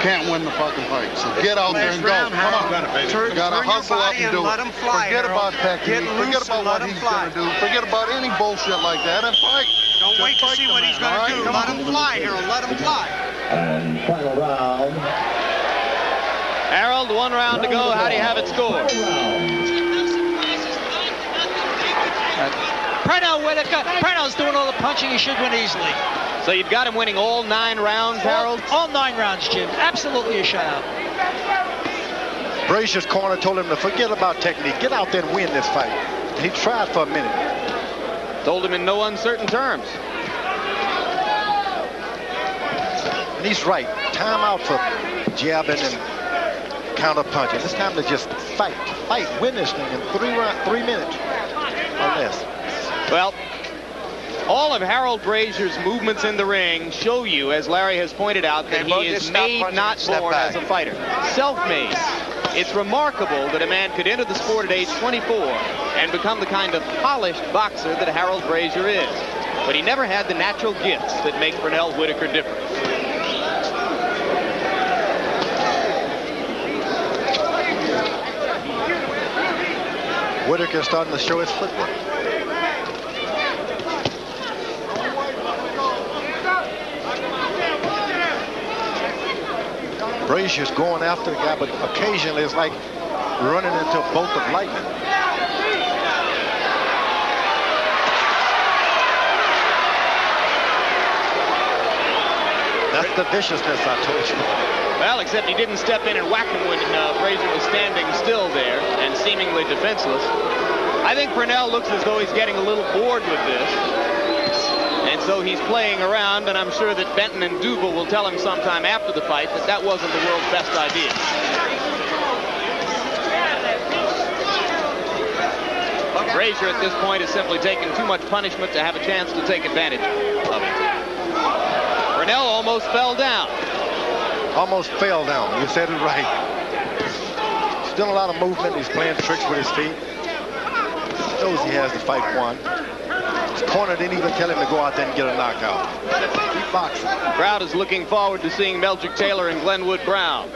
can't win the fucking fight. So get out there and go. Come on. You gotta hustle up and do it. Forget about technique. Forget about what he's gonna do. Forget about any bullshit like that and fight. Don't wait to see what he's gonna do. Let him fly, Harold. Let him fly. And final round. Harold, 1 round to go. How do you have it scored? Pernell Whitaker. Pernell's doing all the punching. He should win easily. So you've got him winning all 9 rounds, Harold? All 9 rounds, Jim. Absolutely a shutout. Brazier's corner told him to forget about technique. Get out there and win this fight. And he tried for a minute. Told him in no uncertain terms. And he's right. Time out for jabbing and counter punching. It's time to just fight. Fight. Win this thing in 3 minutes or less. Well, all of Harold Brazier's movements in the ring show you, as Larry has pointed out, that he is made, not born as a fighter. Self-made. It's remarkable that a man could enter the sport at age 24 and become the kind of polished boxer that Harold Brazier is. But he never had the natural gifts that make Pernell Whitaker different. Whitaker starting to show his footwork. Brazier's going after the guy, but occasionally it's like running into a bolt of lightning. That's the viciousness I told you. Well, except he didn't step in and whack him when Brazier was standing still there and seemingly defenseless. I think Pernell looks as though he's getting a little bored with this. And so he's playing around, and I'm sure that Benton and Duval will tell him sometime after the fight that that wasn't the world's best idea. Brazier at this point is simply taking too much punishment to have a chance to take advantage of it. Pernell almost fell down. Almost fell down. You said it right. Still a lot of movement. He's playing tricks with his feet. Knows he has the fight won. His corner didn't even tell him to go out there and get a knockout. Keep boxing. The crowd is looking forward to seeing Meldrick Taylor and Glenwood Brown.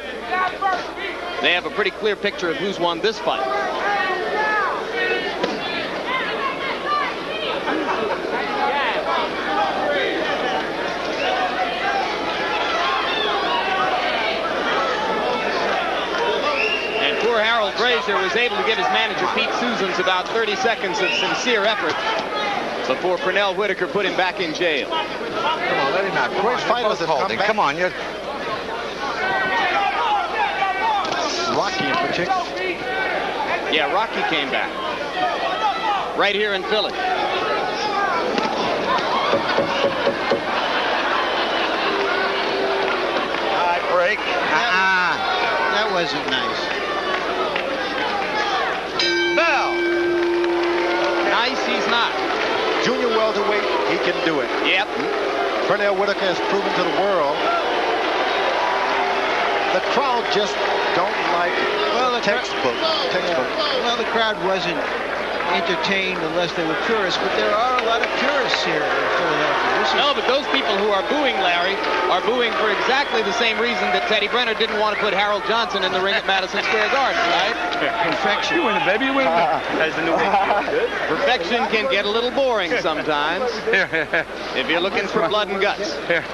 They have a pretty clear picture of who's won this fight. Poor Harold Brazier was able to give his manager Pete Susans about 30 seconds of sincere effort before Pernell Whitaker put him back in jail. Come on, let him out. Great fighters have come back. Come on, you're... Rocky in particular. Yeah, Rocky came back. Right here in Philly. High break. That wasn't nice. Bell. Nice, he's not. Junior welterweight, he can do it. Yep. Pernell Whitaker has proven to the world the crowd just don't like textbook. Well, the crowd wasn't entertained unless they were purists, but there are a lot of purists here in Philadelphia. No, but those people who are booing Larry are booing for exactly the same reason that Teddy Brenner didn't want to put Harold Johnson in the ring at Madison Square Garden, right? Perfection. You win it, baby. You win it. That's the new thing. Perfection can get a little boring sometimes if you're looking for blood and guts. Here.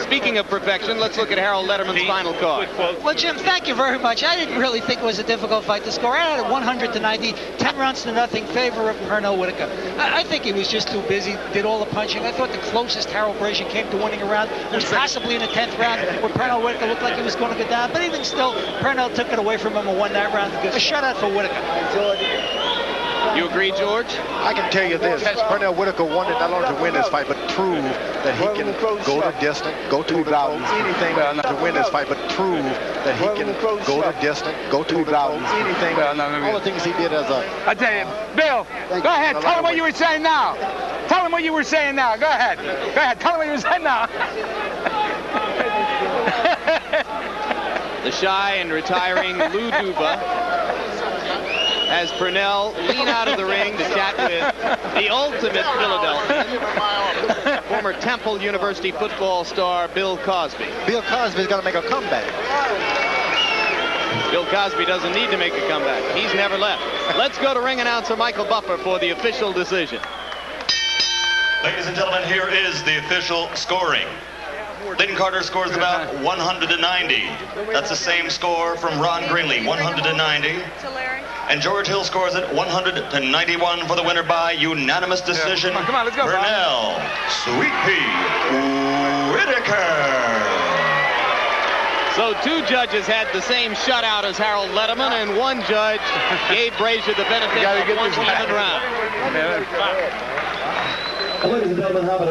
Speaking of perfection, let's look at Harold Letterman's final card. Well, Jim, thank you very much. I didn't really think it was a difficult fight to score. I had it 100-90, 10 rounds to nothing, favor of Pernell Whitaker. I think he was just too busy, did all the punching. I thought the closest Harold Brazier came to winning a round was possibly in the 10th round, where Pernell Whitaker looked like he was going to go down. But even still, Pernell took it away from him and won that round. A shutout for Whitaker. You agree, George? I can tell you this. Pernell Whitaker wanted not only to win this fight, but prove that he can go the distance, go to the toe, anything to win this fight, but prove that he can go the distance, go to the toe, anything. All the things he did as a... I tell you, Bill, go ahead. Tell him what you were saying now. Tell him what you were saying now. Go ahead. Go ahead. Tell him what you were saying now. The shy and retiring Lou Duva as Pernell lean out of the ring to chat with the ultimate Philadelphian. former Temple University football star Bill Cosby. Bill Cosby's got to make a comeback. Bill Cosby doesn't need to make a comeback. He's never left. Let's go to ring announcer Michael Buffer for the official decision. Ladies and gentlemen, here is the official scoring. Lincoln Carter scores about 190. That's the same score from Ron Greenlee, 190. And George Hill scores at 191 for the winner by unanimous decision. Come on, let's go. Pernell Sweet Pea Whitaker. So 2 judges had the same shutout as Harold Letterman, and 1 judge gave Brazier the benefit of 1 even round.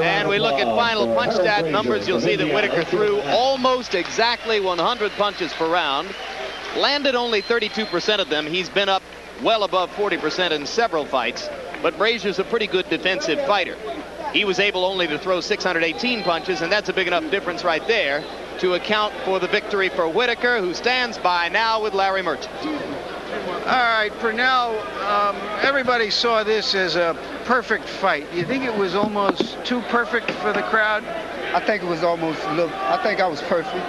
And we look at final punch stat numbers. You'll see that Whitaker threw almost exactly 100 punches per round. Landed only 32% of them. He's been up well above 40% in several fights. But Brazier's a pretty good defensive fighter. He was able only to throw 618 punches, and that's a big enough difference right there to account for the victory for Whitaker, who stands by now with Larry Merchant. All right, Pernell, everybody saw this as a perfect fight. Do you think it was almost too perfect for the crowd? I think it was almost, I think I was perfect.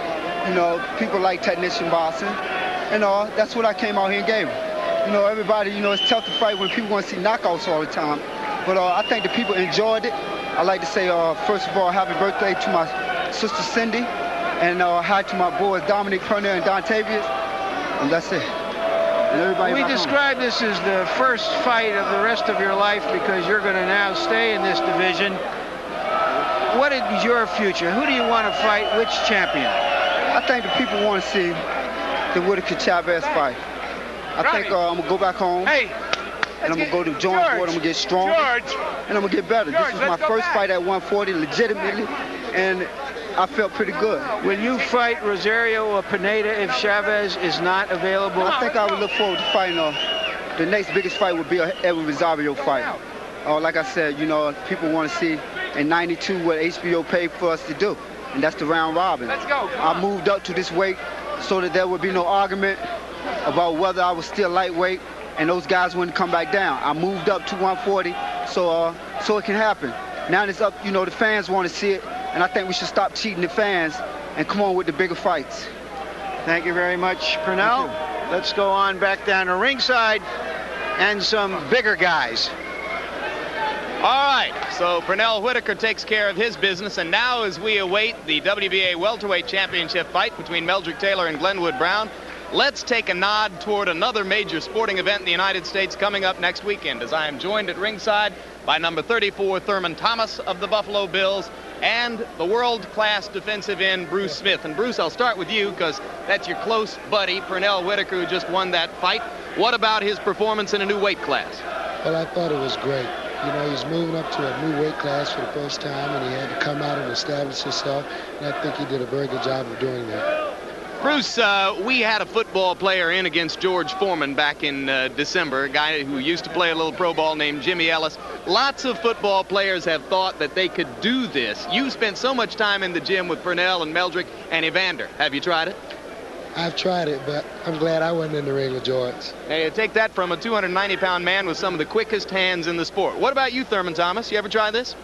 You know, people like technician boxing. And that's what I came out here and gave them. You know, everybody, you know, it's tough to fight when people want to see knockouts all the time. But I think the people enjoyed it. I'd like to say, first of all, happy birthday to my sister Cindy. And hi to my boys Dominic, Pernell, and Don Tavius. And that's it. We describe this as the first fight of the rest of your life because you're going to now stay in this division. What is your future? Who do you want to fight? Which champion? I think the people want to see the Whitaker-Chavez fight. I think I'm going to go back home. Hey, and I'm going to go to Jonesboro. I'm going to get stronger. And I'm going to get better. This was my first fight at 140 legitimately. And I felt pretty good. Will you fight Rosario or Pineda if Chavez is not available? I think I would look forward to fighting. The next biggest fight would be an Edwin Rosario fight. Like I said, you know, people want to see in '92 what HBO paid for us to do, and that's the round robin. Let's go. I moved up to this weight so that there would be no argument about whether I was still lightweight, and those guys wouldn't come back down. I moved up to 140 so it can happen. Now it's up, you know, the fans want to see it. And I think we should stop cheating the fans and come on with the bigger fights. Thank you very much, Pernell. Let's go on back down to ringside and some bigger guys. All right, so Pernell Whitaker takes care of his business, and now as we await the WBA Welterweight Championship fight between Meldrick Taylor and Glenwood Brown, let's take a nod toward another major sporting event in the United States coming up next weekend, as I am joined at ringside by number 34 Thurman Thomas of the Buffalo Bills and the world-class defensive end Bruce Smith. And Bruce, I'll start with you because that's your close buddy, Pernell Whitaker, who just won that fight. What about his performance in a new weight class? Well, I thought it was great. You know, he's moving up to a new weight class for the first time, and he had to come out and establish himself, and I think he did a very good job of doing that. Bruce, we had a football player in against George Foreman back in December, a guy who used to play a little pro ball named Jimmy Ellis. Lots of football players have thought that they could do this. You spent so much time in the gym with Pernell and Meldrick and Evander. Have you tried it? I've tried it, but I'm glad I wasn't in the ring with George. Hey, take that from a 290-pound man with some of the quickest hands in the sport. What about you, Thurman Thomas? You ever try this?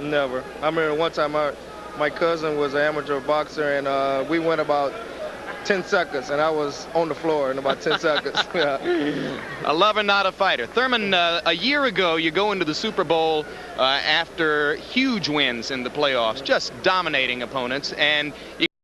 Never. I remember one time my cousin was an amateur boxer, and we went about 10 seconds, and I was on the floor in about 10 seconds. A lover, not a fighter. Thurman, a year ago, you go into the Super Bowl after huge wins in the playoffs, just dominating opponents, and you